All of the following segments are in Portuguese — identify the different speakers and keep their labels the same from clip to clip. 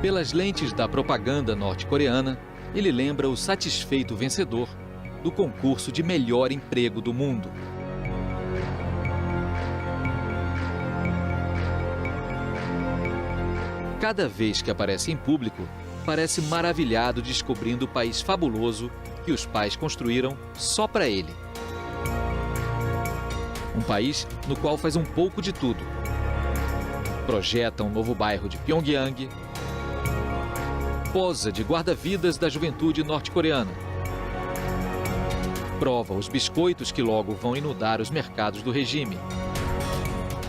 Speaker 1: Pelas lentes da propaganda norte-coreana, ele lembra o satisfeito vencedor do concurso de melhor emprego do mundo. Cada vez que aparece em público, parece maravilhado descobrindo o país fabuloso que os pais construíram só para ele. Um país no qual faz um pouco de tudo. Projeta um novo bairro de Pyongyang, posa de guarda-vidas da juventude norte-coreana, prova os biscoitos que logo vão inundar os mercados do regime,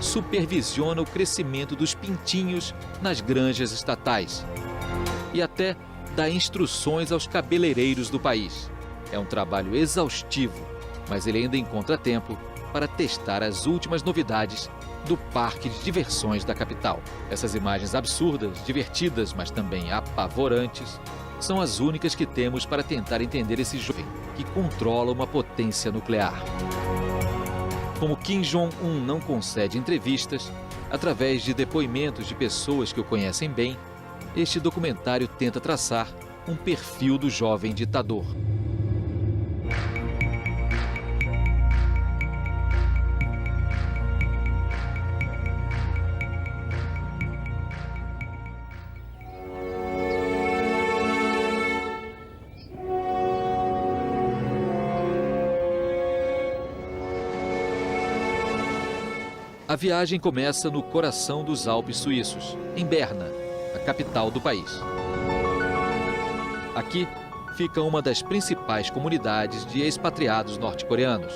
Speaker 1: supervisiona o crescimento dos pintinhos nas granjas estatais e até dá instruções aos cabeleireiros do país. É um trabalho exaustivo, mas ele ainda encontra tempo para testar as últimas novidades do parque de diversões da capital. Essas imagens absurdas, divertidas, mas também apavorantes, são as únicas que temos para tentar entender esse jovem que controla uma potência nuclear. Como Kim Jong-un não concede entrevistas, através de depoimentos de pessoas que o conhecem bem, este documentário tenta traçar um perfil do jovem ditador. A viagem começa no coração dos Alpes suíços, em Berna, a capital do país. Aqui fica uma das principais comunidades de expatriados norte-coreanos.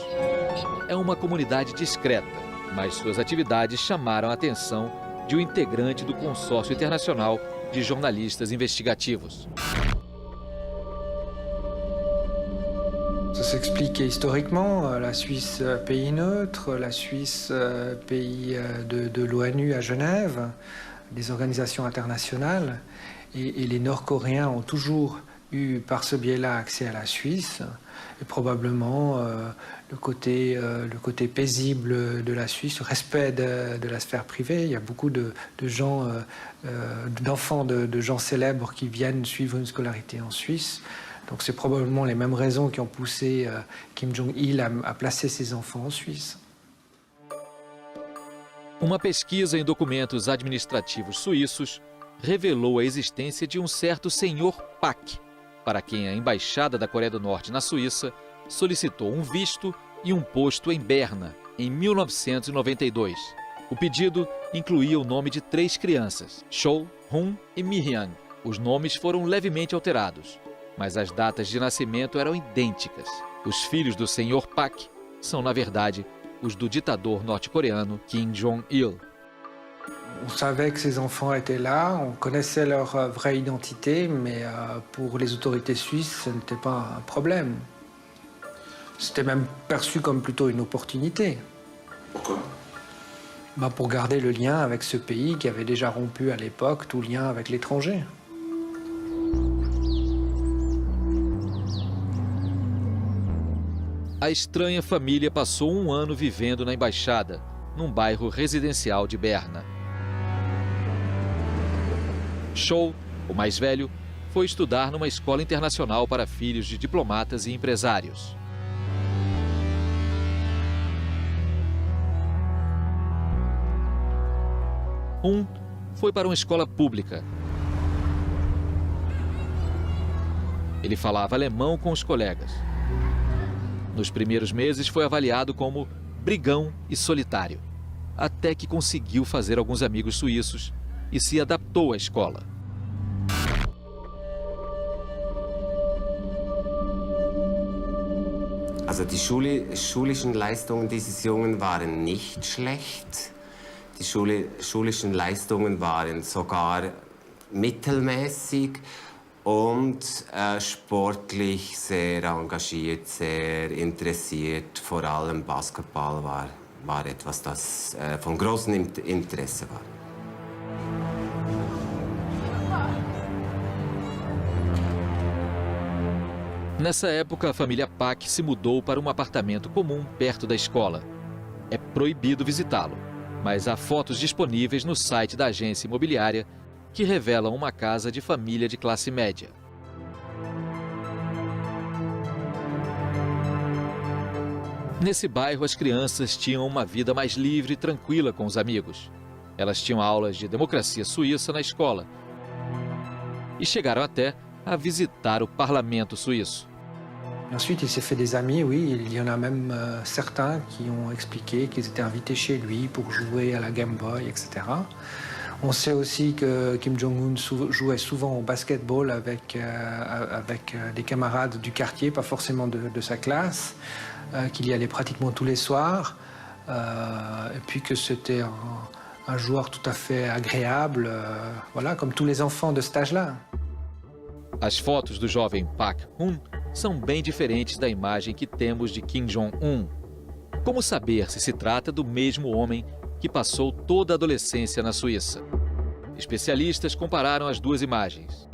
Speaker 1: É uma comunidade discreta, mas suas atividades chamaram a atenção de um integrante do consórcio internacional de jornalistas investigativos.
Speaker 2: Ça s'explique historiquement, la Suisse pays neutre, la Suisse pays de l'ONU à Genève, des organisations internationales, et les Nord-Coréens ont toujours eu par ce biais-là accès à la Suisse, et probablement le côté paisible de la Suisse, le respect de la sphère privée. Il y a beaucoup de gens, d'enfants de gens célèbres qui viennent suivre une scolarité en Suisse. Donc c'est probablement les mêmes raisons qui ont poussé Kim Jong-il à placer ses enfants en Suisse.
Speaker 1: Uma pesquisa em documentos administrativos suíços revelou a existência de um certo senhor Pak, para quem a Embaixada da Coreia do Norte na Suíça solicitou um visto e um posto em Berna, em 1992. O pedido incluía o nome de 3 crianças, Chol, Hun e Mi-hyun. Os nomes foram levemente alterados, mas as datas de nascimento eram idênticas. Os filhos do senhor Pak são, na verdade, os do ditador norte-coreano Kim Jong-il.
Speaker 2: On savait que ces enfants étaient là, on connaissait leur vraie identité, mais pour les autorités suisses, ce n'était pas un problème. C'était même perçu comme plutôt une opportunité.
Speaker 3: Pourquoi ?
Speaker 2: Pour garder le lien avec ce pays qui avait déjà rompu à l'époque tout lien avec l'étranger.
Speaker 1: A estranha família passou um ano vivendo na embaixada, num bairro residencial de Berna. Chol, o mais velho, foi estudar numa escola internacional para filhos de diplomatas e empresários. Foi para uma escola pública. Ele falava alemão com os colegas. Nos primeiros meses foi avaliado como brigão e solitário, até que conseguiu fazer alguns amigos suíços e se adaptou à escola.
Speaker 4: Also die schulischen Leistungen dieses Jungen waren nicht schlecht. Die schulischen Leistungen waren sogar mittelmäßig und sportlich sehr engagiert, sehr interessiert. Vor allem Basketball war etwas, das von großem Interesse war.
Speaker 1: Nessa época, a família Pak se mudou para um apartamento comum perto da escola. É proibido visitá-lo, mas há fotos disponíveis no site da agência imobiliária que revelam uma casa de família de classe média. Nesse bairro, as crianças tinham uma vida mais livre e tranquila com os amigos. Elas tinham aulas de democracia suíça na escola e chegaram até a visitar o parlamento suíço.
Speaker 2: Ensuite, il s'est fait des amis, oui, il y en a même certains qui ont expliqué qu'ils étaient invités chez lui pour jouer à la Game Boy, etc. On sait aussi que Kim Jong-un jouait souvent au basketball avec des camarades du quartier, pas forcément de sa classe, qu'il y allait pratiquement tous les soirs, et puis que c'était un joueur tout à fait agréable, voilà, comme tous les enfants de cet âge-là.
Speaker 1: As fotos do jovem Park Hun são bem diferentes da imagem que temos de Kim Jong-un. Como saber se trata do mesmo homem que passou toda a adolescência na Suíça? Especialistas compararam as duas imagens.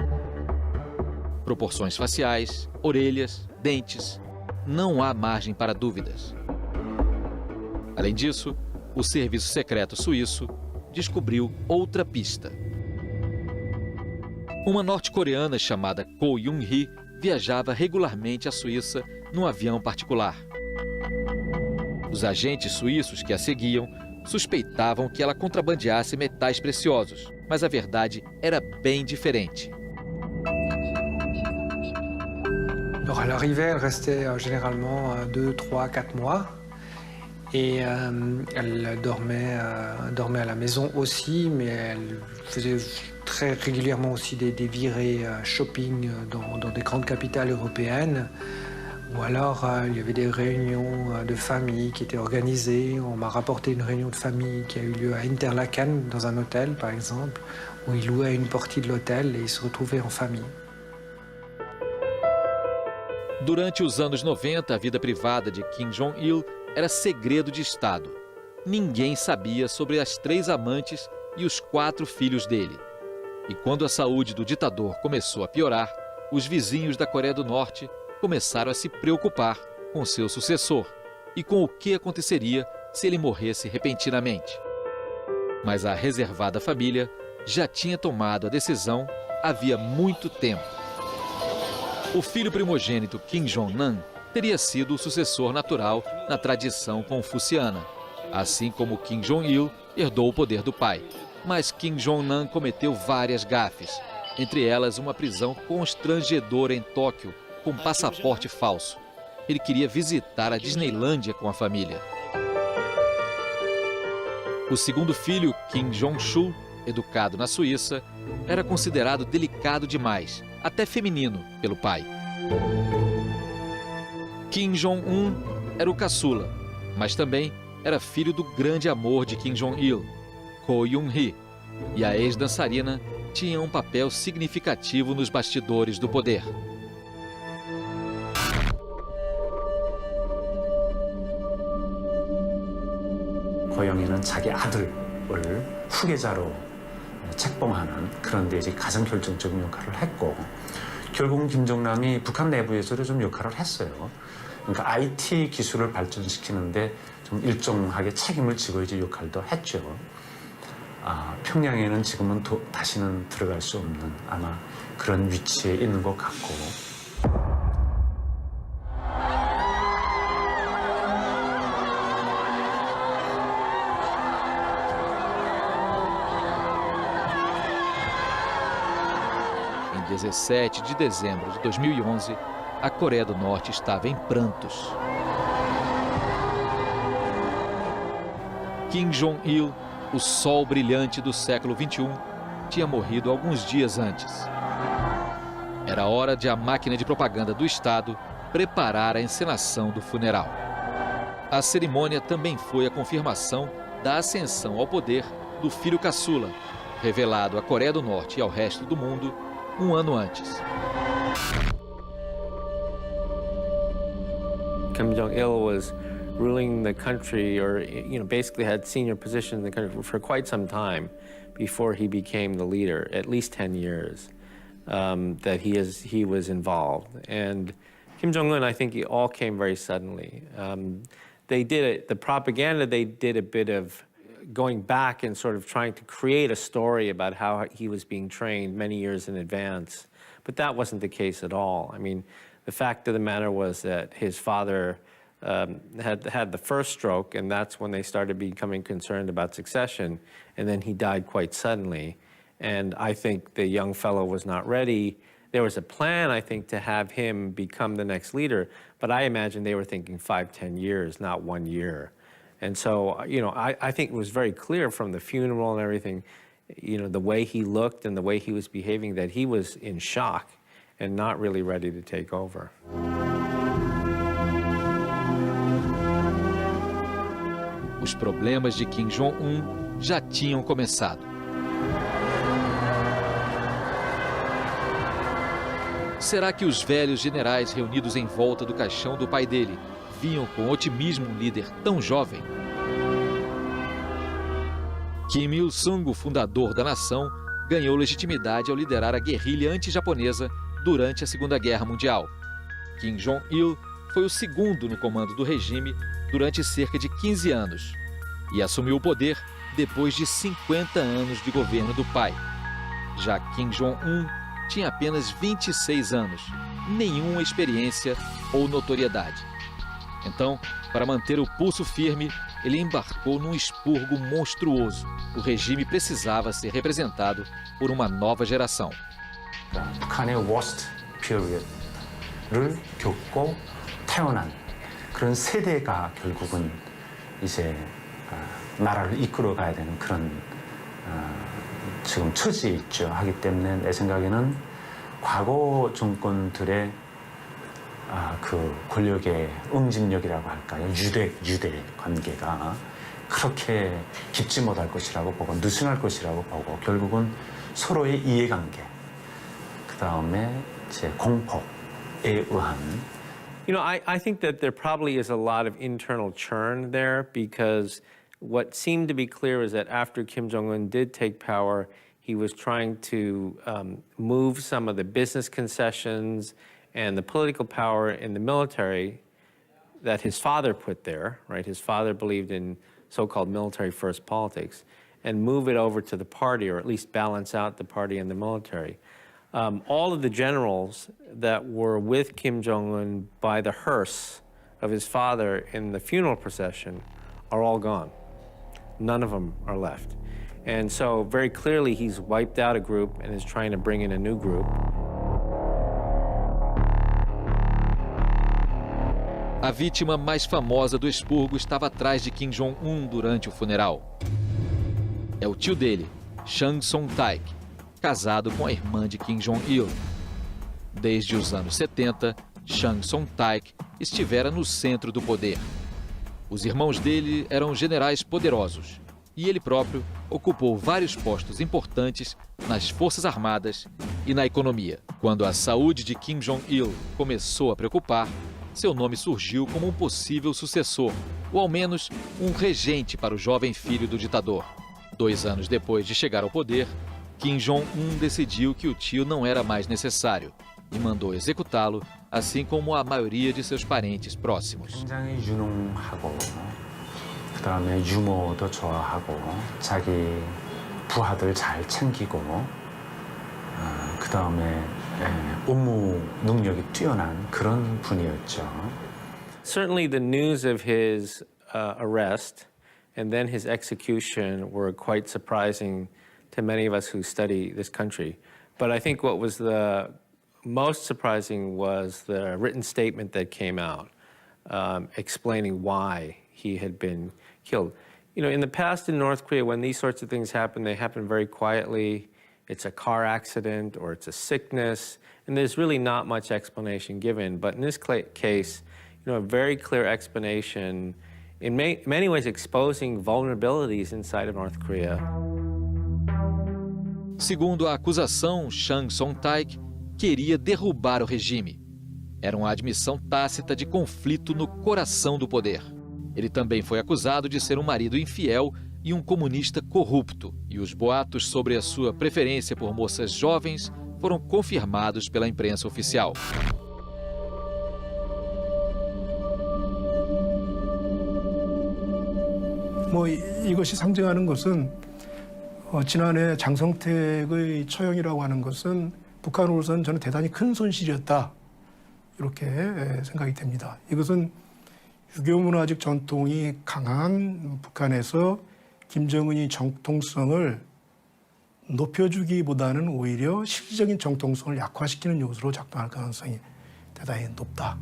Speaker 1: Proporções faciais, orelhas, dentes. Não há margem para dúvidas. Além disso, o Serviço Secreto Suíço descobriu outra pista. Uma norte-coreana chamada Ko Yoon-hee viajava regularmente à Suíça num avião particular. Os agentes suíços que a seguiam suspeitavam que ela contrabandeasse metais preciosos, mas a verdade era bem diferente.
Speaker 2: Alors à l'arrivée, elle restait généralement 2, 3, 4 mois. Et elle dormait à la maison aussi, mais elle faisait très régulièrement aussi des virées shopping dans des grandes capitales européennes. Ou alors il y avait des réunions de famille qui étaient organisées. On m'a rapporté une réunion de famille qui a eu lieu à Interlaken, dans un hôtel par exemple, où ils louaient une partie de l'hôtel et ils se retrouvaient en famille.
Speaker 1: Durante os anos 90, a vida privada de Kim Jong-il era segredo de Estado. Ninguém sabia sobre as 3 amantes e os 4 filhos dele. E quando a saúde do ditador começou a piorar, os vizinhos da Coreia do Norte começaram a se preocupar com seu sucessor e com o que aconteceria se ele morresse repentinamente. Mas a reservada família já tinha tomado a decisão havia muito tempo. O filho primogênito Kim Jong-nam teria sido o sucessor natural na tradição confuciana, assim como Kim Jong-il herdou o poder do pai. Mas Kim Jong-nam cometeu várias gafes, entre elas uma prisão constrangedora em Tóquio com passaporte falso. Ele queria visitar a Disneylândia com a família. O segundo filho, Kim Jong-chul, educado na Suíça, era considerado delicado demais, até feminino, pelo pai. Kim Jong-un era o caçula, mas também era filho do grande amor de Kim Jong-il, Ko Yoon-hee, e a ex-dançarina tinha um papel significativo nos bastidores do poder.
Speaker 3: 고영이는 자기 아들을 후계자로 책봉하는 그런 데 이제 가장 결정적인 역할을 했고, 결국은 김정남이 북한 내부에서도 좀 역할을 했어요. 그러니까 IT 기술을 발전시키는데 좀 일정하게 책임을 지고 이제 역할도 했죠. 평양에는 지금은 다시는 들어갈 수 없는 아마 그런 위치에 있는 것 같고.
Speaker 1: Em 17 de dezembro de 2011, a Coreia do Norte estava em prantos. Kim Jong-il, o sol brilhante do século XXI, tinha morrido alguns dias antes. Era hora de a máquina de propaganda do Estado preparar a encenação do funeral. A cerimônia também foi a confirmação da ascensão ao poder do filho caçula, revelado à Coreia do Norte e ao resto do mundo um ano antes.
Speaker 5: Kim Jong-il was ruling the country, or basically had senior position in the country for quite some time before he became the leader, at least 10 years that he was involved. And Kim Jong-un, I think it all came very suddenly. They did it, the propaganda they did a bit of going back and sort of trying to create a story about how he was being trained many years in advance. But that wasn't the case at all. I mean, the fact of the matter was that his father had the first stroke, and that's when they started becoming concerned about succession, and then he died quite suddenly. And I think the young fellow was not ready. There was a plan, I think, to have him become the next leader, but I imagine they were thinking 5-10 years, not 1 year. And so, I think it was very clear from the funeral and everything, the way he looked and the way he was behaving, that he was in shock and not really ready to take over.
Speaker 1: Os problemas de Kim Jong-un já tinham começado. Será que os velhos generais reunidos em volta do caixão do pai dele viam com otimismo um líder tão jovem? Kim Il-sung, o fundador da nação, ganhou legitimidade ao liderar a guerrilha anti-japonesa durante a Segunda Guerra Mundial. Kim Jong-il foi o segundo no comando do regime durante cerca de 15 anos e assumiu o poder depois de 50 anos de governo do pai. Já Kim Jong-un tinha apenas 26 anos, nenhuma experiência ou notoriedade. Então, para manter o pulso firme, ele embarcou num expurgo monstruoso. O regime precisava ser representado por uma nova geração.
Speaker 3: 북한의 worst period를 겪고 태어난 그런 세대가 결국은 이제 나라를 이끌어가야 되는 그런 지금 처지에 있죠. 하기 때문에 내 생각에는 과거 정권들의 그 권력의 응집력이라고 할까요? 유대 관계가 그렇게 깊지 못할 것이라고 보고 느슨할 것이라고 보고 결국은 서로의 이해관계 그 다음에 이제 공포에 의한.
Speaker 5: I think that there probably is a lot of internal churn there, because what seemed to be clear is that after Kim Jong-un did take power, he was trying to move some of the business concessions and the political power in the military that his father put there, right? His father believed in so-called military first politics, and move it over to the party, or at least balance out the party and the military. All of the generals that were with Kim Jong-un by the hearse of his father in the funeral procession are all gone. None of them are left. And so very clearly he's wiped out a group and is trying to bring in a new group.
Speaker 1: A vítima mais famosa do expurgo estava atrás de Kim Jong-un durante o funeral. É o tio dele, Chang Son-taek, casado com a irmã de Kim Jong-il. Desde os anos 70, Chang Son-taek estivera no centro do poder. Os irmãos dele eram generais poderosos e ele próprio ocupou vários postos importantes nas Forças Armadas e na economia. Quando a saúde de Kim Jong-il começou a preocupar, seu nome surgiu como um possível sucessor, ou ao menos um regente para o jovem filho do ditador. 2 anos depois de chegar ao poder, Kim Jong-un decidiu que o tio não era mais necessário e mandou executá-lo, assim como a maioria de seus parentes próximos.
Speaker 3: 굉장히 유능하고 그다음에 유머도 좋아하고 자기 부하들 잘 챙기고 그다음에 업무 능력이 뛰어난 그런 분이었죠.
Speaker 5: Certainly the news of his arrest and then his execution were quite surprising to many of us who study this country. But I think what was the most surprising was the written statement that came out explaining why he had been killed. In the past in North Korea, when these sorts of things happen, they happen very quietly. It's a car accident or it's a sickness, and there's really not much explanation given. But in this case, a very clear explanation, in many ways exposing vulnerabilities inside of North Korea.
Speaker 1: Segundo a acusação, Chang Son-taek queria derrubar o regime. Era uma admissão tácita de conflito no coração do poder. Ele também foi acusado de ser um marido infiel e um comunista corrupto, e os boatos sobre a sua preferência por moças jovens foram confirmados pela imprensa oficial.
Speaker 6: 이것이 상징하는 것은 지난해 장성택의 처형이라고 하는 것은 북한으로서는 저는 대단히 큰 손실이었다. 이렇게 생각이 됩니다. 이것은 유교문화적 전통이 강한 북한에서 김정은이 정통성을 높여주기보다는 오히려 실질적인 정통성을 약화시키는 요소로 작동할 가능성이 대단히 높다.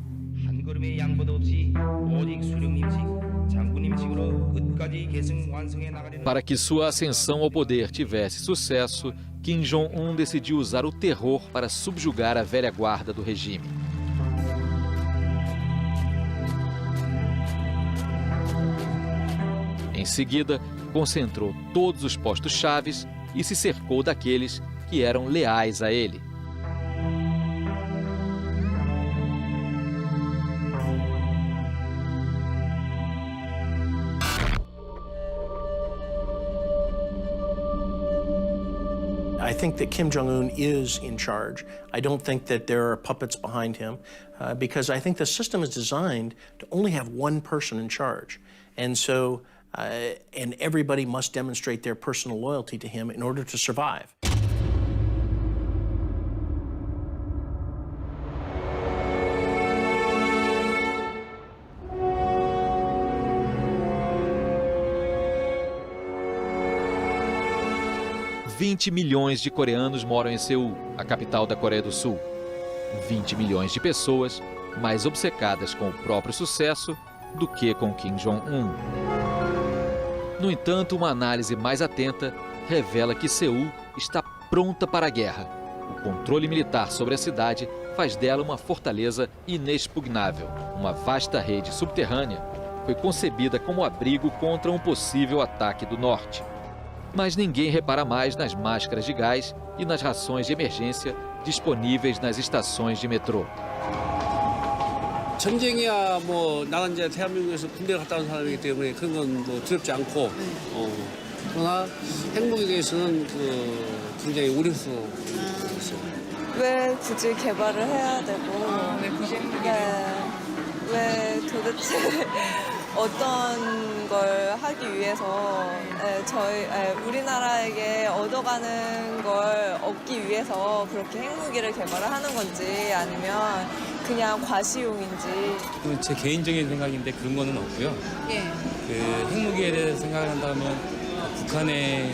Speaker 7: 한 걸음의 양보도 없이 오직 수령님식, 장군님식으로 끝까지 계승 완성해 나가려는.
Speaker 1: Para que sua ascensão ao poder tivesse sucesso, Kim Jong-un decidiu usar o terror para subjugar a velha guarda do regime. Em seguida, concentrou todos os postos chaves e se cercou daqueles que eram leais a ele.
Speaker 8: I think that Kim Jong-un is in charge. I don't think that there are puppets behind him because I think the system is designed to only have one person in charge. And so, and everybody must demonstrate their personal loyalty to him in order to survive.
Speaker 1: $20 milhões de coreanos moram em Seul, a capital da Coreia do Sul. 20 milhões de pessoas mais obcecadas com o próprio sucesso do que com Kim Jong-un. No entanto, uma análise mais atenta revela que Seul está pronta para a guerra. O controle militar sobre a cidade faz dela uma fortaleza inexpugnável. Uma vasta rede subterrânea foi concebida como abrigo contra um possível ataque do norte. Mas ninguém repara mais nas máscaras de gás e nas rações de emergência disponíveis nas estações de metrô.
Speaker 9: 전쟁이야 뭐 나는 이제 대한민국에서 군대 갔다 온 사람이기 때문에 그런 건 뭐 두렵지 않고 그러나 행복에 대해서는 굉장히 우려스러웠어요.
Speaker 10: 왜 굳이 개발을 해야 되고
Speaker 11: 왜 굳이
Speaker 10: 왜 도대체 어떤 걸 하기 위해서 우리나라에게 얻어가는 걸 얻기 위해서 그렇게 핵무기를 개발을 하는 건지 아니면 그냥 과시용인지.
Speaker 12: 제 개인적인 생각인데 그런 거는 없고요.
Speaker 11: 예.
Speaker 12: 그 핵무기에 대해서 생각을 한다면 북한의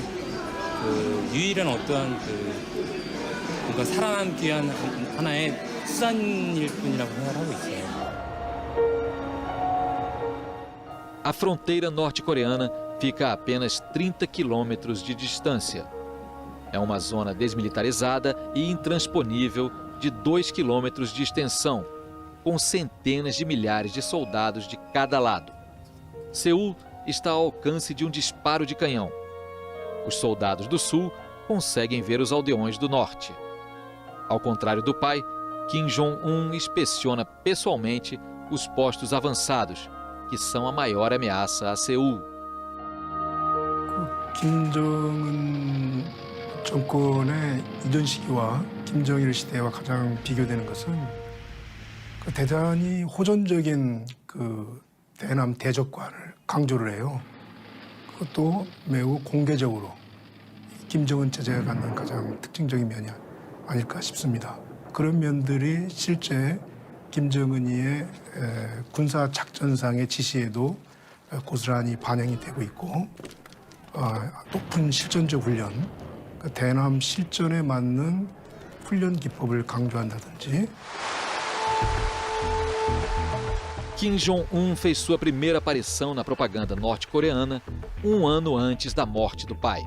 Speaker 12: 그 유일한 어떠한 뭔가 살아남기 위한 하나의 수단일 뿐이라고 생각하고 있어요.
Speaker 1: A fronteira norte-coreana fica a apenas 30 quilômetros de distância. É uma zona desmilitarizada e intransponível de 2 quilômetros de extensão, com centenas de milhares de soldados de cada lado. Seul está ao alcance de um disparo de canhão. Os soldados do sul conseguem ver os aldeões do norte. Ao contrário do pai, Kim Jong-un inspeciona pessoalmente os postos avançados, que são a maior ameaça a Seul.
Speaker 6: 김정은 정권의 이전 시기와 김정일 시대와 가장 비교되는 것은 대단히 호전적인 대남 대적관을 강조를 해요. 그것도 매우 공개적으로 김정은 체제가 갖는 가장 특징적인 면이 아닐까 싶습니다. 그런 면들이 실제 김정은이의 군사 작전상의 지시에도 고스란히 반영이 되고 있고 높은 실전적 훈련, 대남 실전에 맞는 훈련 기법을 강조한다든지.
Speaker 1: Kim Jong-un fez sua primeira aparição na propaganda norte-coreana um ano antes da morte do pai.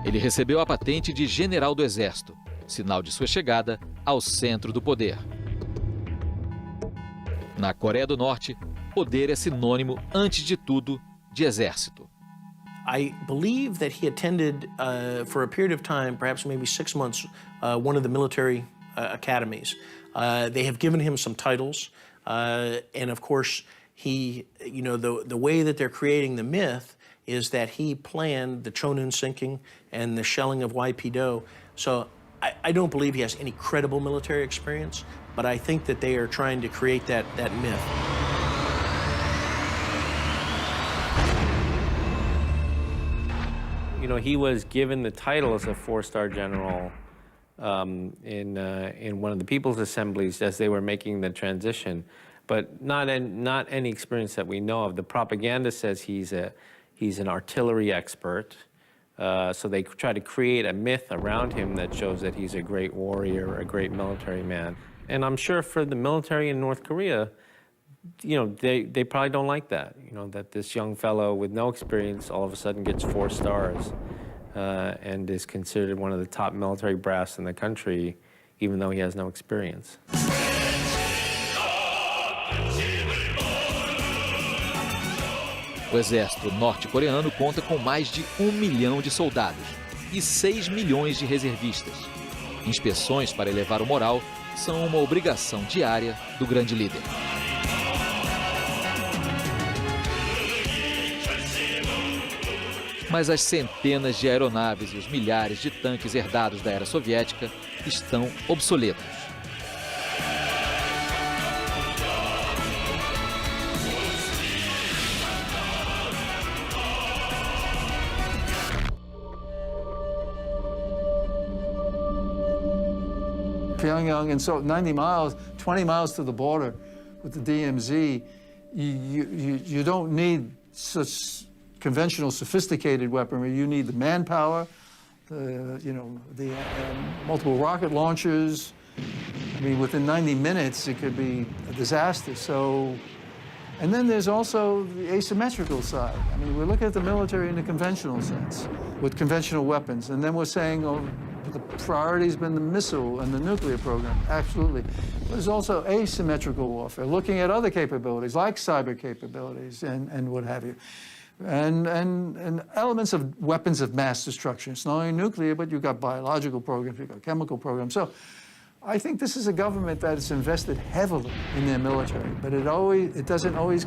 Speaker 1: Ele recebeu a patente de general do exército, sinal de sua chegada ao centro do poder. Na Coreia do Norte, poder é sinônimo, antes de tudo, de exército.
Speaker 8: I believe that he attended, for a period of time, perhaps maybe 6 months, one of the military academies. They have given him some titles, and of course, he, the way that they're creating the myth is that he planned the Cheonan sinking and the shelling of YPO. So I don't believe he has any credible military experience, but I think that they are trying to create that myth.
Speaker 5: You know, he was given the title as a four-star general in one of the People's Assemblies as they were making the transition, but not any experience that we know of. The propaganda says he's an artillery expert, so they try to create a myth around him that shows that he's a great warrior, a great military man. And I'm sure for the military in North Korea, you know, they probably don't like that, you know, that this young fellow with no experience all of a sudden gets 4 stars and is considered one of the top military brass in the country, even though he has no experience.
Speaker 1: O exército norte-coreano conta com mais de 1 milhão de soldados e 6 milhões de reservistas. Inspeções para elevar o moral são uma obrigação diária do grande líder. Mas as centenas de aeronaves e os milhares de tanques herdados da era soviética estão obsoletos.
Speaker 11: Pyongyang, and so 90 miles, 20 miles to the border with the DMZ, you don't need such conventional, sophisticated weaponry. You need the manpower, the multiple rocket launchers. I mean, within 90 minutes, it could be a disaster. So, and then there's also the asymmetrical side. I mean, we're looking at the military in a conventional sense, with conventional weapons, and then we're saying, oh, the priority's been the missile and the nuclear program, absolutely. There's also asymmetrical warfare, looking at other capabilities, like cyber capabilities and what have you. And elements of weapons of mass destruction. It's not only nuclear, but you've got biological programs, you've got chemical programs. So I think this is a government that has invested heavily in their military, but it doesn't always.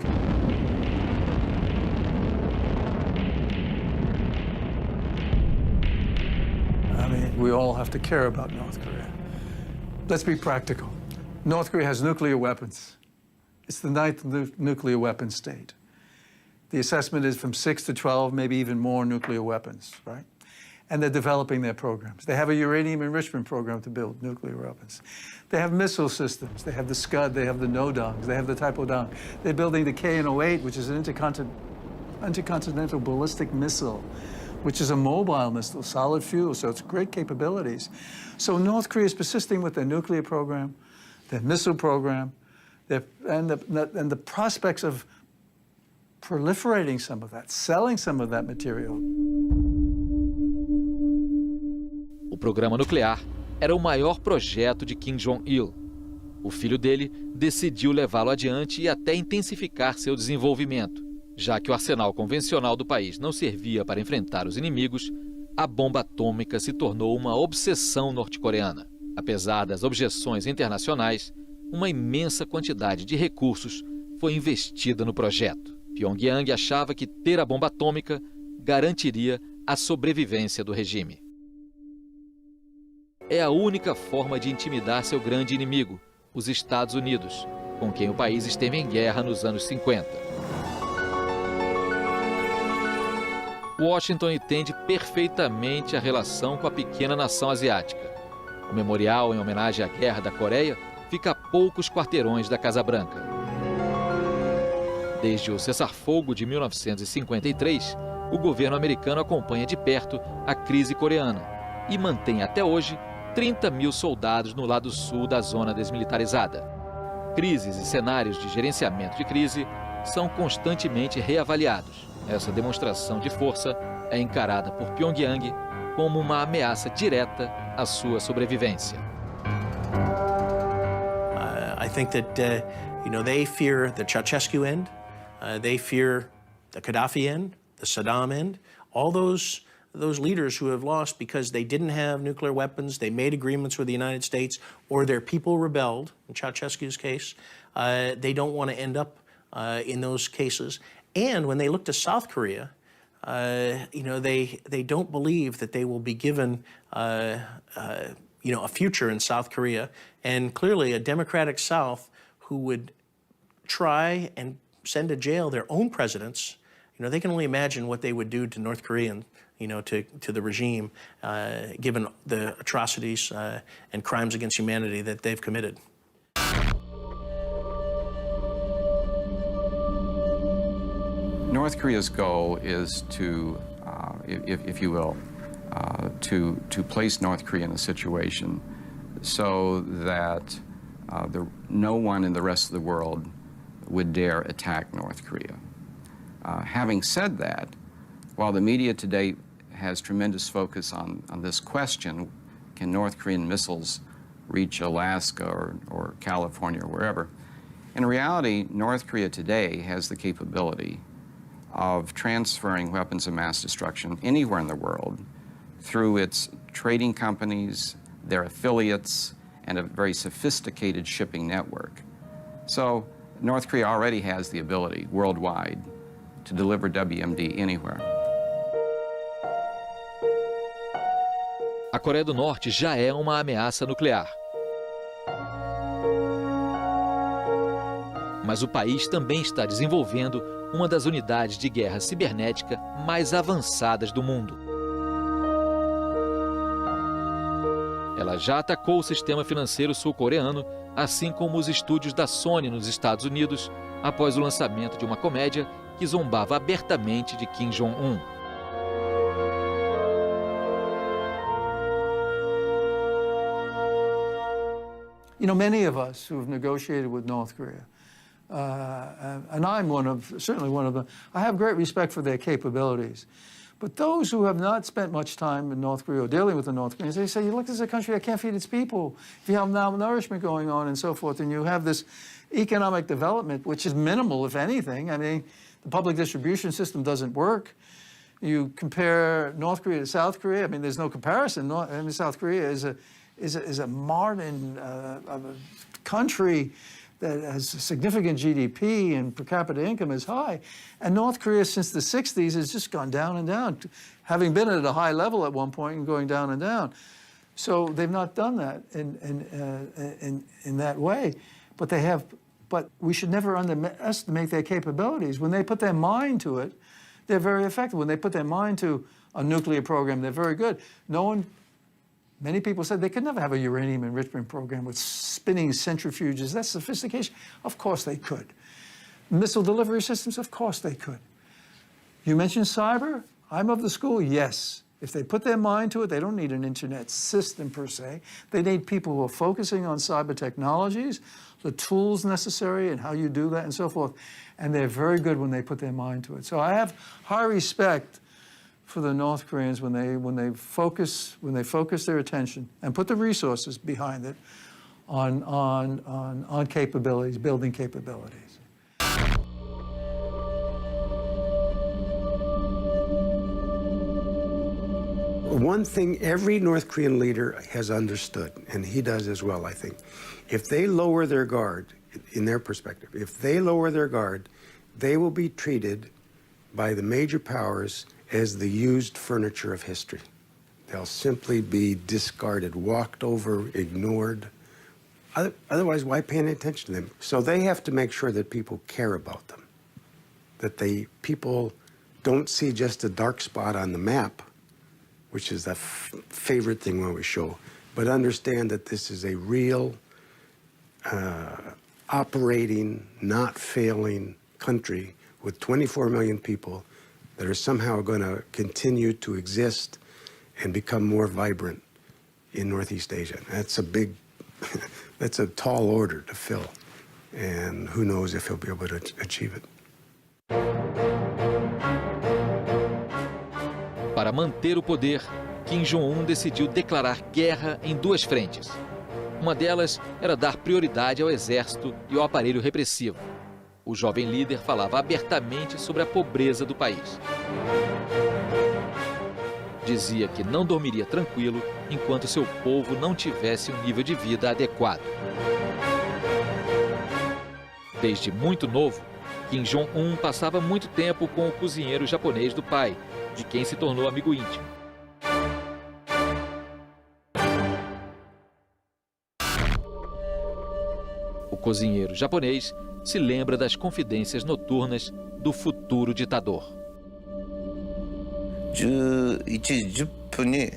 Speaker 11: I mean, we all have to care about North Korea. Let's be practical. North Korea has nuclear weapons. It's the 9th nuclear weapon state. The assessment is from 6 to 12, maybe even more nuclear weapons, right? And they're developing their programs. They have a uranium enrichment program to build nuclear weapons. They have missile systems. They have the Scud, they have the NODONG, they have the Taepodong. They're building the KN-08, which is an intercontinental ballistic missile, which is a mobile missile, solid fuel, so it's great capabilities. So North Korea is persisting with their nuclear program, their missile program, and the prospects of proliferating some of that, selling some of that material.
Speaker 1: O programa nuclear era o maior projeto de Kim Jong-il. O filho dele decidiu levá-lo adiante e até intensificar seu desenvolvimento. Já que o arsenal convencional do país não servia para enfrentar os inimigos, a bomba atômica se tornou uma obsessão norte-coreana. Apesar das objeções internacionais, uma imensa quantidade de recursos foi investida no projeto. Pyongyang achava que ter a bomba atômica garantiria a sobrevivência do regime. É a única forma de intimidar seu grande inimigo, os Estados Unidos, com quem o país esteve em guerra nos anos 50. Washington entende perfeitamente a relação com a pequena nação asiática. O memorial em homenagem à Guerra da Coreia fica a poucos quarteirões da Casa Branca. Desde o cessar-fogo de 1953, o governo americano acompanha de perto a crise coreana e mantém até hoje 30 mil soldados no lado sul da zona desmilitarizada. Crises e cenários de gerenciamento de crise são constantemente reavaliados. Essa demonstração de força é encarada por Pyongyang como uma ameaça direta à sua sobrevivência.
Speaker 8: I think that they fear the Ceausescu end, they fear the Gaddafi end, the Saddam end, all those leaders who have lost because they didn't have nuclear weapons, they made agreements with the United States, or their people rebelled. In Ceausescu's case, they don't want to end up in those cases. And when they look to South Korea, they don't believe that they will be given a future in South Korea. And clearly a democratic South who would try and send to jail their own presidents, they can only imagine what they would do to North Koreans to the regime, given the atrocities and crimes against humanity that they've committed.
Speaker 13: North Korea's goal is to, if you will, to place North Korea in a situation so that no one in the rest of the world would dare attack North Korea. Having said that, while the media today has tremendous focus on this question, can North Korean missiles reach Alaska or California or wherever, in reality, North Korea today has the capability of transferring weapons of mass destruction anywhere in the world through its trading companies, their affiliates, and a very sophisticated shipping network. So North Korea already has the ability worldwide to deliver WMD anywhere.
Speaker 1: A Coreia do Norte já é uma ameaça nuclear. Mas o país também está desenvolvendo uma das unidades de guerra cibernética mais avançadas do mundo. Ela já atacou o sistema financeiro sul-coreano, assim como os estúdios da Sony nos Estados Unidos, após o lançamento de uma comédia que zombava abertamente de Kim Jong-un.
Speaker 11: You know, many of us who have negotiated with North Korea, and I'm certainly one of them, I have great respect for their capabilities. But those who have not spent much time in North Korea or dealing with the North Koreans, they say, look, this is a country that can't feed its people. If you have malnourishment going on and so forth, and you have this economic development, which is minimal, if anything. I mean, the public distribution system doesn't work. You compare North Korea to South Korea, I mean, there's no comparison. South Korea is a modern country that has a significant GDP and per capita income is high. And North Korea, since the 60s, has just gone down and down, having been at a high level at one point and going down and down. So they've not done that in that way. But they have. But we should never underestimate their capabilities. When they put their mind to it, they're very effective. When they put their mind to a nuclear program, they're very good. Many people said they could never have a uranium enrichment program with spinning centrifuges. That's sophistication. Of course they could. Missile delivery systems, of course they could. You mentioned cyber. I'm of the school, yes. If they put their mind to it, they don't need an internet system per se. They need people who are focusing on cyber technologies, the tools necessary and how you do that and so forth. And they're very good when they put their mind to it. So I have high respect for the North Koreans when they focus their attention and put the resources behind it on capabilities, building capabilities.
Speaker 14: One thing every North Korean leader has understood, and he does as well, I think, if they lower their guard, in their perspective, if they lower their guard, they will be treated by the major powers as the used furniture of history. They'll simply be discarded, walked over, ignored. Otherwise, why pay any attention to them? So they have to make sure that people care about them, that people don't see just a dark spot on the map, which is the favorite thing we always show, but understand that this is a real, operating, not failing country with 24 million people that are somehow going to continue to exist and become more vibrant in Northeast Asia. That's a big, that's a tall order to fill. And who knows if he'll be able to achieve it.
Speaker 1: Para manter o poder, Kim Jong-un decidiu declarar guerra em duas frentes. Uma delas era dar prioridade ao exército e ao aparelho repressivo. O jovem líder falava abertamente sobre a pobreza do país. Dizia que não dormiria tranquilo enquanto seu povo não tivesse um nível de vida adequado. Desde muito novo, Kim Jong-un passava muito tempo com o cozinheiro japonês do pai, de quem se tornou amigo íntimo. O cozinheiro japonês se lembra das confidências noturnas do futuro ditador.
Speaker 15: 11時10分に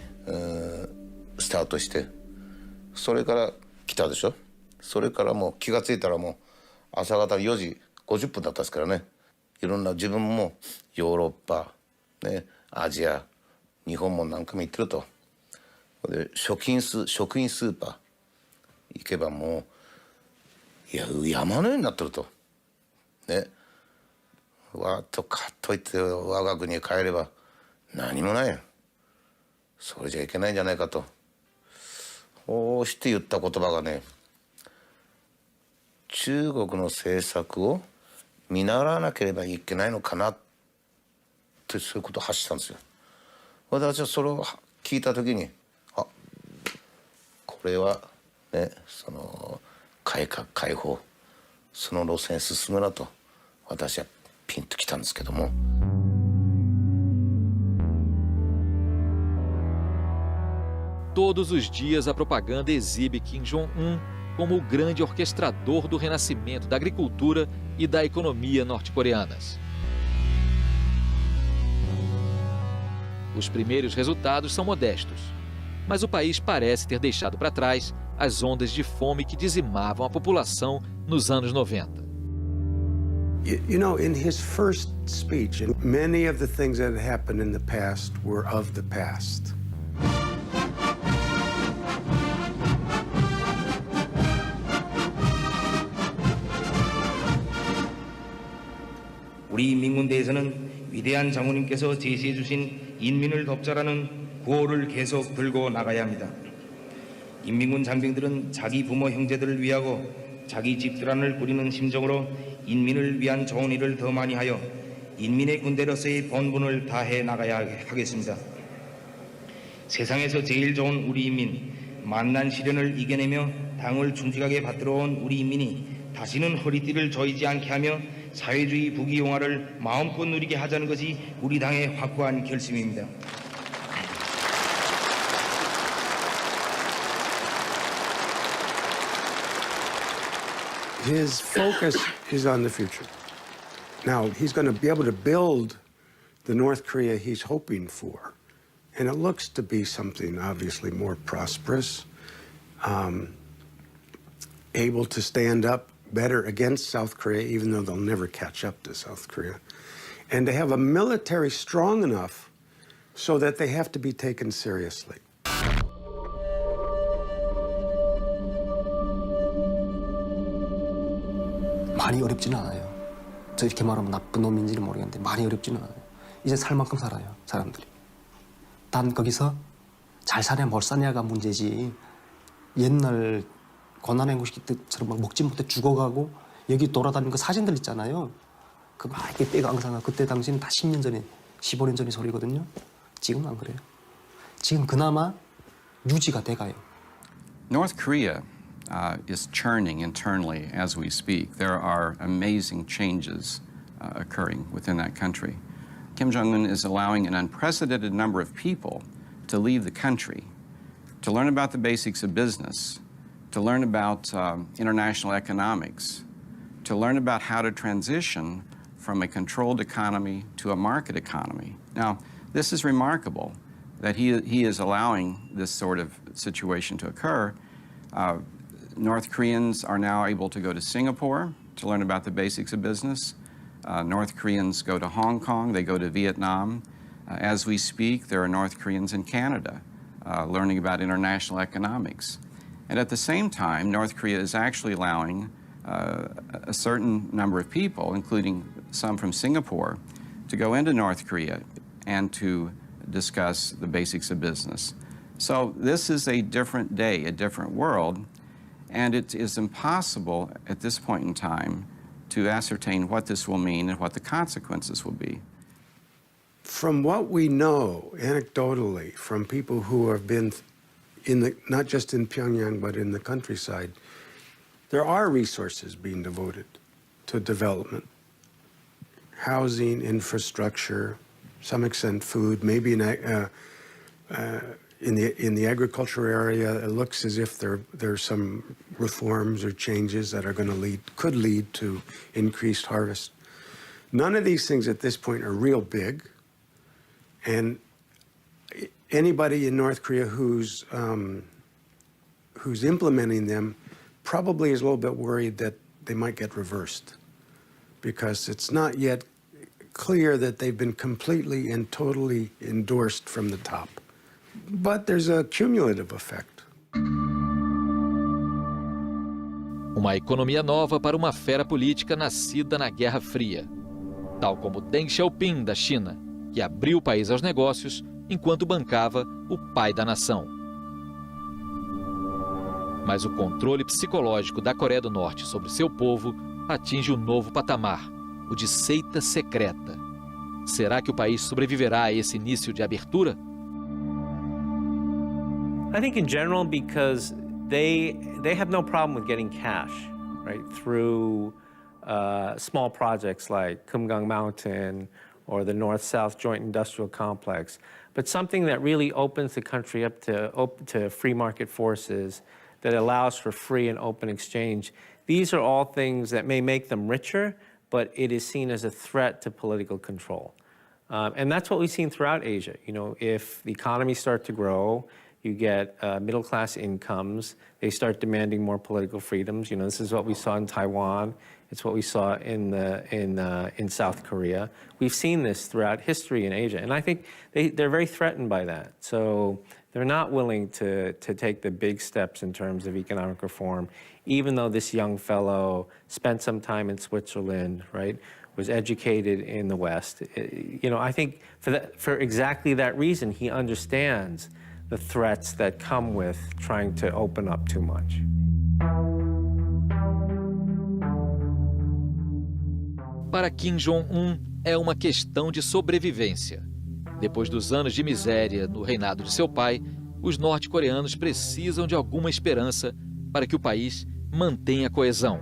Speaker 15: スタートして、それから来たでしょ。それからもう気がついたらもう朝方4時50分だったですからね。いろんな自分もヨーロッパ、ね、アジア、日本も何回も行ってると。で食品スーパー行けばもういや山のようになってると。ね。わっとかっといって我が国へ帰れば何もないよ。それじゃいけないんじゃないかと。こうして言った言葉がね、中国の政策を見習わなければいけないのかなってそういうことを発したんですよ。私はそれを聞いた時に、あ、これはね、その改革開放その路線進むなと私はピンときたんですけども。
Speaker 1: Todos os dias a propaganda exibe Kim Jong-un como o grande orquestrador do renascimento da agricultura e da economia norte-coreanas. Os primeiros resultados são modestos, mas o país parece ter deixado para trás as ondas de fome que dizimavam a população nos anos 90.
Speaker 14: You know, in his first speech, many of the things that had happened in the past were of the past.
Speaker 7: 우리 인민군대에서는 위대한 장군님께서 제시해 주신 인민을 돕자라는 구호를 계속 들고 나가야 합니다. 인민군 장병들은 자기 부모 형제들을 위하고 자기 집들안을 꾸리는 심정으로 인민을 위한 좋은 일을 더 많이 하여 인민의 군대로서의 본분을 다해 나가야 하겠습니다. 세상에서 제일 좋은 우리 인민, 만난 시련을 이겨내며 당을 준직하게 받들어온 우리 인민이 다시는 허리띠를 조이지 않게 하며 사회주의 부귀영화를 마음껏 누리게 하자는 것이 우리 당의 확고한 결심입니다.
Speaker 14: His focus is on the future. Now, he's going to be able to build the North Korea he's hoping for. And it looks to be something obviously more prosperous, able to stand up better against South Korea, even though they'll never catch up to South Korea, and to have a military strong enough so that they have to be taken seriously.
Speaker 16: 많이 어렵지는 않아요. 저 이렇게 말하면 나쁜 놈인지는 모르겠는데 많이 어렵지는 않아요. 이제 살 만큼 살아요, 사람들이. 단 거기서 잘 사냐 못 사냐가 문제지. 옛날 고난의 고시 때처럼 막 먹지 못해 죽어가고 여기 돌아다니는 그 사진들 있잖아요. 그 막 이렇게 뼈가 앙상하고 그때 당시는 다 10년 전에, 15년 전의 소리거든요. 지금은 안 그래요. 지금 그나마 유지가 돼가요.
Speaker 13: North Korea is churning internally as we speak. There are amazing changes occurring within that country. Kim Jong-un is allowing an unprecedented number of people to leave the country, to learn about the basics of business, to learn about international economics, to learn about how to transition from a controlled economy to a market economy. Now, this is remarkable that he is allowing this sort of situation to occur. North Koreans are now able to go to Singapore to learn about the basics of business. North Koreans go to Hong Kong, they go to Vietnam. As we speak, there are North Koreans in Canada learning about international economics. And at the same time, North Korea is actually allowing a certain number of people, including some from Singapore, to go into North Korea and to discuss the basics of business. So this is a different day, a different world, and it is impossible at this point in time to ascertain what this will mean and what the consequences will be.
Speaker 14: From what we know anecdotally from people who have been not just in Pyongyang but in the countryside, there are resources being devoted to development, housing, infrastructure, some extent food, maybe in the agriculture area. It looks as if there's some reforms or changes that are going to could lead to increased harvest. None of these things at this point are real big, And anybody in North Korea who's implementing them probably is a little bit worried that they might get reversed, because it's not yet clear that they've been completely and totally endorsed from the top. But there's a cumulative effect.
Speaker 1: Uma economia nova para uma fera política nascida na Guerra Fria. Tal como Deng Xiaoping, da China, que abriu o país aos negócios enquanto bancava o pai da nação. Mas o controle psicológico da Coreia do Norte sobre seu povo atinge um novo patamar, o de seita secreta. Será que o país sobreviverá a esse início de abertura?
Speaker 5: I think in general because they have no problem with getting cash, right, through small projects like Kumgang Mountain or the North-South Joint Industrial Complex, but something that really opens the country up to free market forces, that allows for free and open exchange. These are all things that may make them richer, but it is seen as a threat to political control. And that's what we've seen throughout Asia. You know, if the economies start to grow, you get middle-class incomes, they start demanding more political freedoms. You know, this is what we saw in Taiwan. It's what we saw in South Korea. We've seen this throughout history in Asia, and I think they're very threatened by that. So they're not willing to take the big steps in terms of economic reform, even though this young fellow spent some time in Switzerland, right, was educated in the West. You know, I think for exactly that reason, he understands the threats that come with trying to open up too much.
Speaker 1: Para Kim Jong-un, é uma questão de sobrevivência. Depois dos anos de miséria no reinado de seu pai, os norte-coreanos precisam de alguma esperança para que o país mantenha a coesão.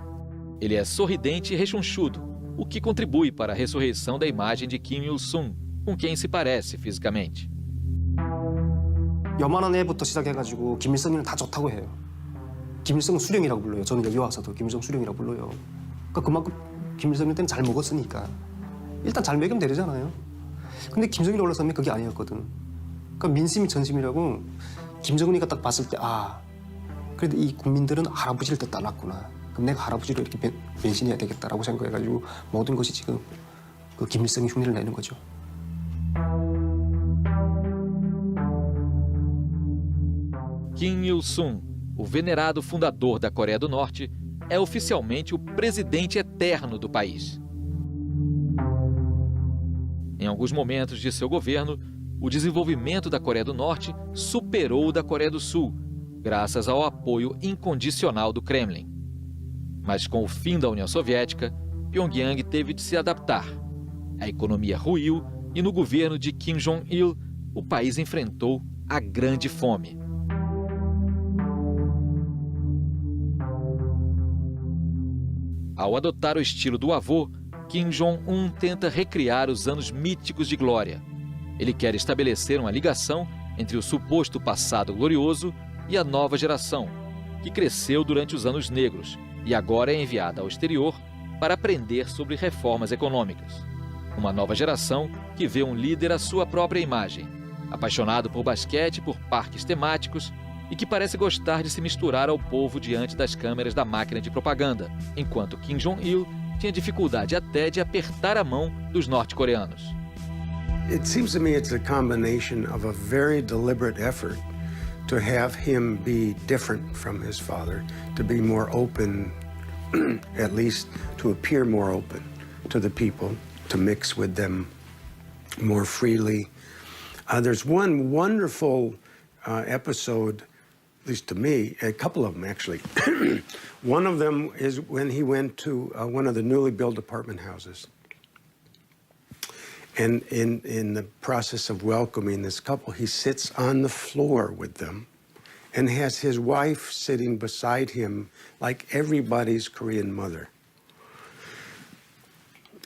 Speaker 1: Ele é sorridente e rechonchudo, o que contribui para a ressurreição da imagem de Kim Il-sung, com quem se parece fisicamente.
Speaker 16: 요만한 애부터 시작해가지고 김일성이는 다 좋다고 해요. 김일성은 수령이라고 불러요. 저는 여기 와서도 김일성 수령이라고 불러요. 그러니까 그만큼 김일성 때는 잘 먹었으니까 일단 잘 먹이면 되잖아요. 근데 김정일이 올라서면 그게 아니었거든. 그러니까 민심이 전심이라고 김정은이가 딱 봤을 때 그래도 이 국민들은 할아버지를 더 따랐구나. 그럼 내가 할아버지로 이렇게 변신해야 되겠다라고 생각해가지고 모든 것이 지금 그 김일성이 흉내를 내는 거죠.
Speaker 1: Kim Il-sung, o venerado fundador da Coreia do Norte, é oficialmente o presidente eterno do país. Em alguns momentos de seu governo, o desenvolvimento da Coreia do Norte superou o da Coreia do Sul, graças ao apoio incondicional do Kremlin. Mas com o fim da União Soviética, Pyongyang teve de se adaptar. A economia ruiu e no governo de Kim Jong-il, o país enfrentou a grande fome. Ao adotar o estilo do avô, Kim Jong-un tenta recriar os anos míticos de glória. Ele quer estabelecer uma ligação entre o suposto passado glorioso e a nova geração, que cresceu durante os anos negros e agora é enviada ao exterior para aprender sobre reformas econômicas. Uma nova geração que vê um líder à sua própria imagem, apaixonado por basquete e por parques temáticos, e que parece gostar de se misturar ao povo diante das câmeras da máquina de propaganda, enquanto Kim Jong-il tinha dificuldade até de apertar a mão dos norte-coreanos.
Speaker 14: It seems to me it's a combination of a very deliberate effort to have him be different from his father, to be more open, at least to appear more open to the people, to mix with them more freely. There's one wonderful episode, at least to me, a couple of them actually. One of them is when he went to one of the newly built apartment houses. And in the process of welcoming this couple, he sits on the floor with them and has his wife sitting beside him like everybody's Korean mother.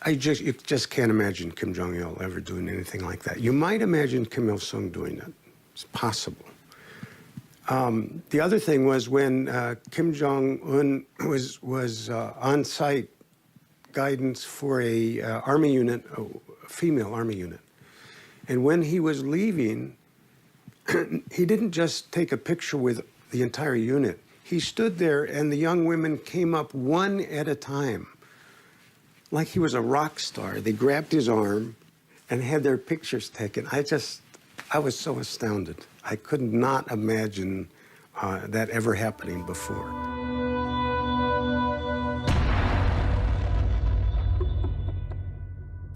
Speaker 14: You just can't imagine Kim Jong-il ever doing anything like that. You might imagine Kim Il-sung doing it. It's possible. The other thing was when Kim Jong-un was on-site guidance for a army unit, a female army unit, And when he was leaving, he didn't just take a picture with the entire unit. He stood there and the young women came up one at a time, like he was a rock star. They grabbed his arm and had their pictures taken. I was so astounded. I could not imagine that ever happening before.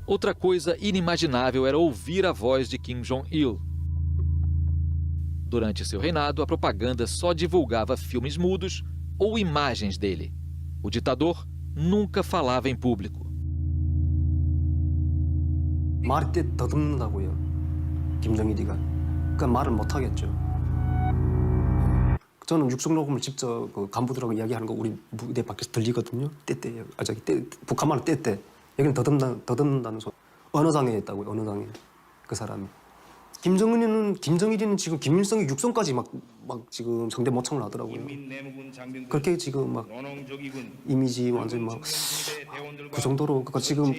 Speaker 1: Outra coisa inimaginável era ouvir a voz de Kim Jong-il. Durante seu reinado, a propaganda só divulgava filmes mudos ou imagens dele. O ditador nunca falava em público.
Speaker 16: 말이 더듬는다고요. 김정일이가. 그러니까 말을 못 하겠죠. 저는 육성 녹음을 직접 그 간부들하고 이야기하는 거 우리 무대 밖에서 들리거든요. 떼떼예요. 북한 말은 떼떼. 여기는 더듬는다는 소리. 언어장애 있다고요. 언어장애. 그 사람이. 김정일이는 지금 김일성이 육성까지 막 지금 성대 모창을 하더라고요. 그렇게 지금 막 이미지 완전 막 그 정도로. 그러니까 지금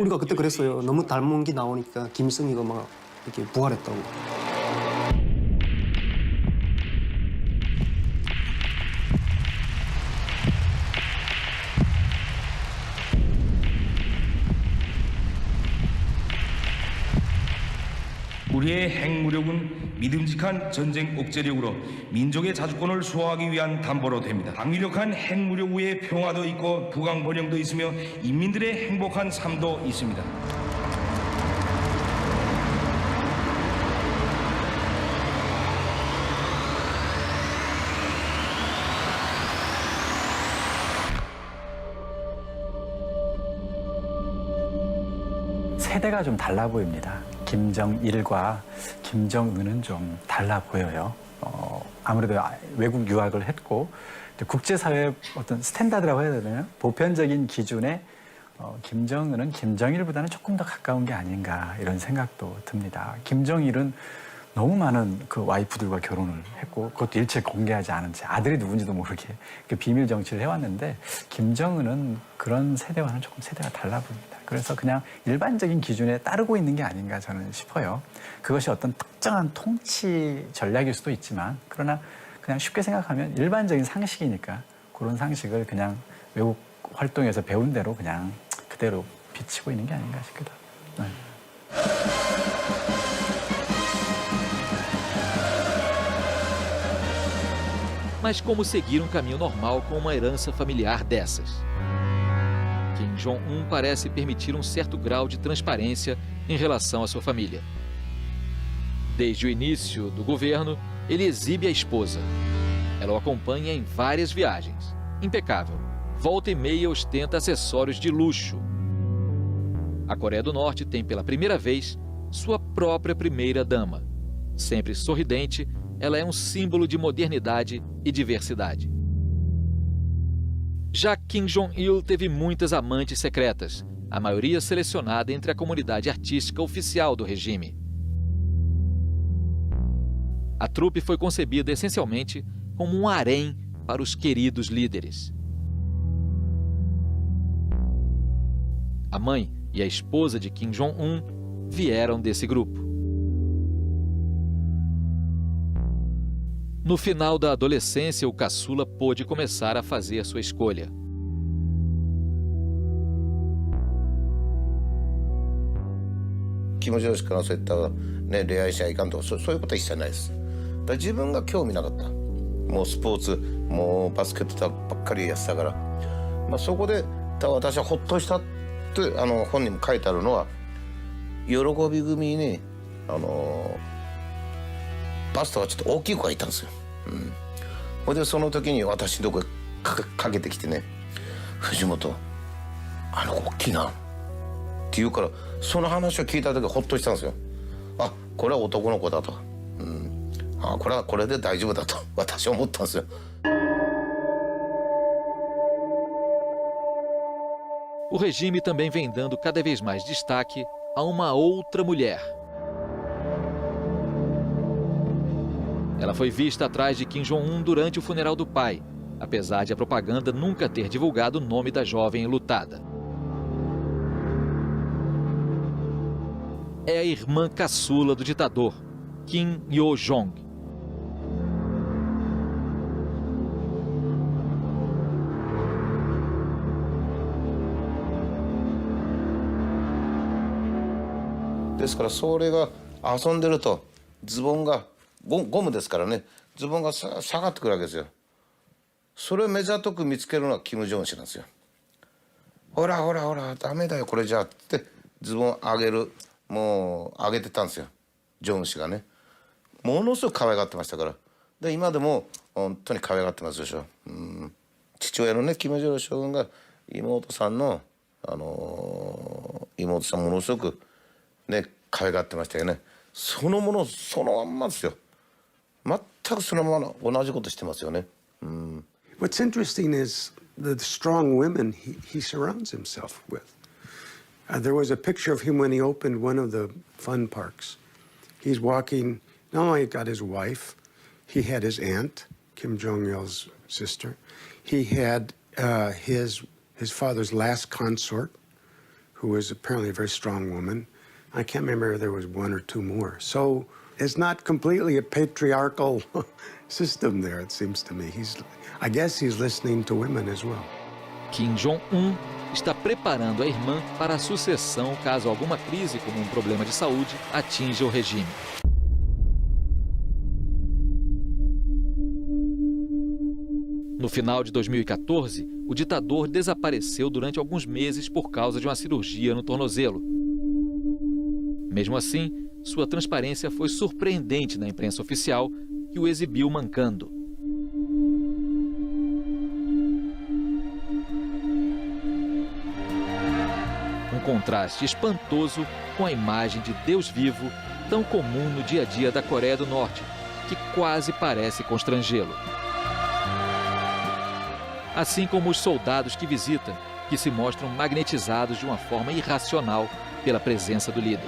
Speaker 16: 우리가 그때 그랬어요. 너무 닮은 게 나오니까 김일성이가 막 이렇게 부활했다고.
Speaker 7: 우리의 핵무력은 믿음직한 전쟁 억제력으로 민족의 자주권을 수호하기 위한 담보로 됩니다. 강력한 핵무력 위에 평화도 있고 부강 번영도 있으며 인민들의 행복한 삶도 있습니다.
Speaker 3: 세대가 좀 달라 보입니다. 김정일과 김정은은 좀 달라 보여요. 아무래도 외국 유학을 했고 국제사회 어떤 스탠다드라고 해야 되나요? 보편적인 기준에 김정은은 김정일보다는 조금 더 가까운 게 아닌가 이런 생각도 듭니다. 김정일은 너무 많은 그 와이프들과 결혼을 했고 그것도 일체 공개하지 않은 채 아들이 누군지도 모르게 그 비밀 정치를 해왔는데 김정은은 그런 세대와는 조금 세대가 달라 보입니다. 그래서 그냥 일반적인 기준에 따르고 있는 게 아닌가 저는 싶어요. 그것이 어떤 특정한 통치 전략일 수도 있지만 그러나 그냥 쉽게 생각하면 일반적인 상식이니까 그런 상식을 그냥 외국 활동에서 배운 대로 그냥 그대로 비치고 있는 게 아닌가 싶기도 합니다. 네.
Speaker 1: Mas como seguir um caminho normal com uma herança familiar dessas? Kim Jong-un parece permitir um certo grau de transparência em relação à sua família. Desde o início do governo, ele exibe a esposa. Ela o acompanha em várias viagens. Impecável. Volta e meia ostenta acessórios de luxo. A Coreia do Norte tem pela primeira vez sua própria primeira-dama. Sempre sorridente, ela é um símbolo de modernidade e diversidade. Já Kim Jong-il teve muitas amantes secretas, a maioria selecionada entre a comunidade artística oficial do regime. A trupe foi concebida essencialmente como um harém para os queridos líderes. A mãe e a esposa de Kim Jong-un vieram desse grupo. No final da adolescência, o caçula pôde começar a fazer sua escolha.
Speaker 15: Kim Jong-ilからそういったね恋愛しちゃいかんとかそういうことは一切ないです。だから自分が興味なかった。もうスポーツ、もうバスケットばっかりやってたから、まあそこで私はほっとしたって本にも書いてあるのは喜び組にバストがちょっと大きい子がいたんですよ。ほいでその時に私のとこへかけてきてね、藤本あの子大きいなって言うから、その話を聞いた時はほっとしたんですよ。あ、これは男の子だと、あ、これはこれで大丈夫だと私は思ったんですよ。
Speaker 1: O regime também vem dando cada vez mais destaque a uma outra mulher. Ela foi vista atrás de Kim Jong-un durante o funeral do pai, apesar de a propaganda nunca ter divulgado o nome da jovem enlutada. é a irmã caçula do ditador, Kim Yo-jong.
Speaker 15: ですからそれが遊んでるとズボンがゴムですからね、ズボンが下がってくるわけですよ。それを目ざとく見つけるのはキム・ジョン氏なんですよ。ほらほらほらダメだよこれじゃってズボン上げる、もう上げてたんですよ、ジョン氏がね。ものすごく可愛がってましたから。で今でも本当に可愛がってますでしょ。父親のねキム・ジョン将軍が妹さんの妹さんものすごくね可愛がってましたよね。そのものそのまんまですよ。全くそのまま同じことしてますよね。
Speaker 14: What's interesting is the strong women he surrounds himself with. There was a picture of him when he opened one of the fun parks. He's walking, not only got his wife, he had his aunt, Kim Jong-il's sister. He had his father's last consort, who was apparently a very strong woman. I can't remember if there was one or two more. So it's not completely a patriarchal system there, it seems to me. I guess he's listening to women as well.
Speaker 1: Kim Jong-un está preparando a irmã para a sucessão caso alguma crise, como um problema de saúde, atinja o regime. No final de 2014, o ditador desapareceu durante alguns meses por causa de uma cirurgia no tornozelo. Mesmo assim, sua transparência foi surpreendente na imprensa oficial, que o exibiu mancando. Um contraste espantoso com a imagem de Deus vivo, tão comum no dia a dia da Coreia do Norte, que quase parece constrangê-lo. Assim como os soldados que visita, que se mostram magnetizados de uma forma irracional pela presença do líder.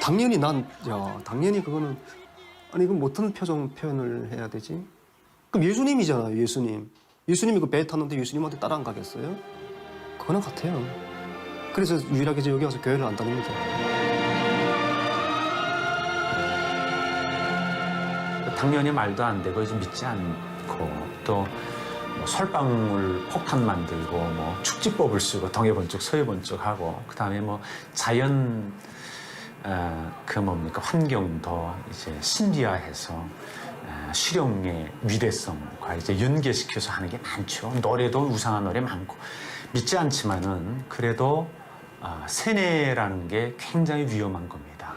Speaker 16: 당연히 당연히 그거는 아니 그 어떤 표현을 해야 되지? 그럼 예수님이잖아요, 예수님. 예수님이 그 배 탔는데 예수님한테 따라 안 가겠어요? 그거는 같아요. 그래서 유일하게 여기 와서 교회를 안 다닙니다.
Speaker 3: 당연히 말도 안 되고 이제 믿지 않고 또 뭐 설방울 폭탄 만들고 뭐 축지법을 쓰고 동해번쩍 서해번쩍 하고 그다음에 뭐 자연 그 뭡니까 환경도 이제 신비화해서 실용의 위대성과 이제 연계시켜서 하는 게 많죠. 노래도 우상한 노래 많고 믿지 않지만은 그래도 세뇌라는 게 굉장히 wi험한 겁니다.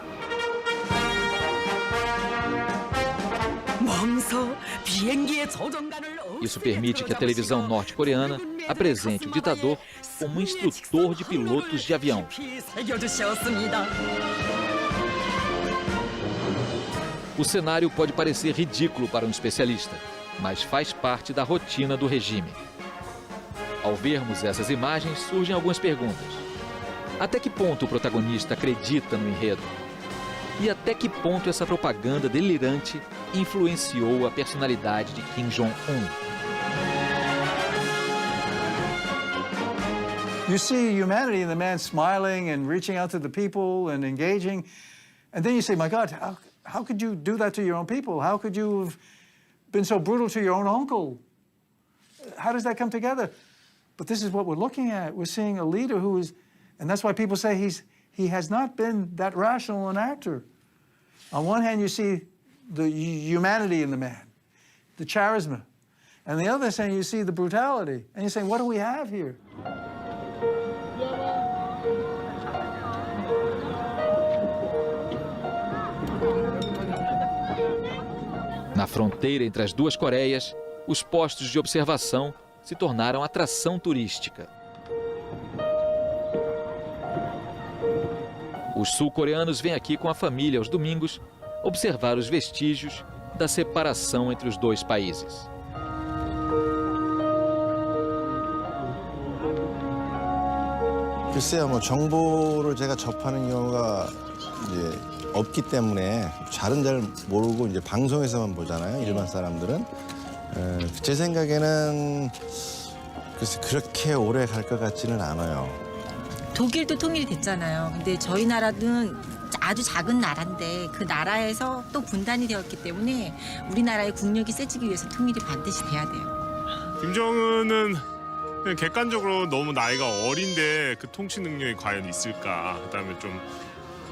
Speaker 1: Isso permite que a televisão norte-coreana apresente o ditador como instrutor de pilotos de avião. O cenário pode parecer ridículo para um especialista, mas faz parte da rotina do regime. Ao vermos essas imagens, surgem algumas perguntas. Até que ponto o protagonista acredita no enredo? E até que ponto essa propaganda delirante influenciou a personalidade de Kim Jong-un?
Speaker 11: You see humanity in the man smiling and reaching out to the people and engaging, and then you say, my God, how could you do that to your own people? How could you have been so brutal to your own uncle? How does that come together? But this is what we're looking at. We're seeing a leader who is, and that's why people say he has not been that rational an actor. On one hand, you see the humanity in the man, the charisma. And the other hand, you see the brutality. And you're saying, what do we have here?
Speaker 1: Na fronteira entre as duas Coreias, os postos de observação se tornaram atração turística. Os sul-coreanos vêm aqui com a família aos domingos observar os vestígios da separação entre os dois países.
Speaker 17: 글쎄요, 정보를 제가 접하는 경우가 이제 없기 때문에 잘은 잘 모르고 이제 방송에서만 보잖아요. 일반 사람들은. 제 생각에는 글쎄 그렇게 오래 갈 것 같지는 않아요.
Speaker 18: 독일도 통일이 됐잖아요. 근데 저희 나라는 아주 작은 나라인데 그 나라에서 또 분단이 되었기 때문에 우리나라의 국력이 세지기 위해서 통일이 반드시 돼야 돼요.
Speaker 19: 김정은은 그냥 객관적으로 너무 나이가 어린데 그 통치 능력이 과연 있을까. 그다음에 좀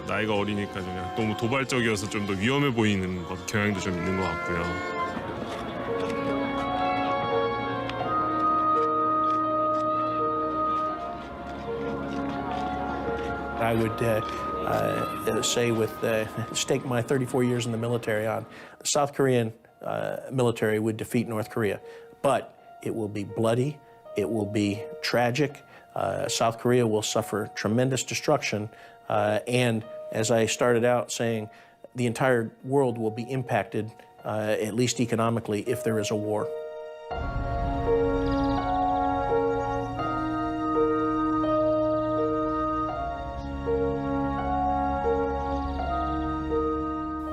Speaker 19: 나이가 어리니까 그냥 너무 도발적이어서 좀 더 위험해 보이는 경향도 좀 있는 것 같고요.
Speaker 8: I would say stake my 34 years in the military on the South Korean military would defeat North Korea. But it will be bloody, it will be tragic. South Korea will suffer tremendous destruction. And as I started out saying, the entire world will be impacted, at least economically, if there is a war.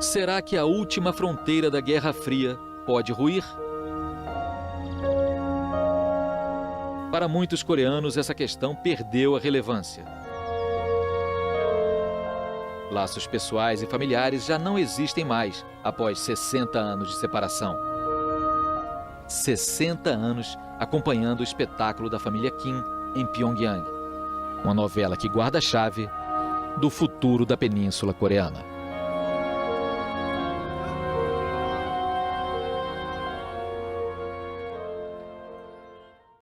Speaker 1: Será que a última fronteira da Guerra Fria pode ruir? Para muitos coreanos, essa questão perdeu a relevância. Laços pessoais e familiares já não existem mais após 60 anos de separação. 60 anos acompanhando o espetáculo da família Kim em Pyongyang. Uma novela que guarda a chave do futuro da Península Coreana.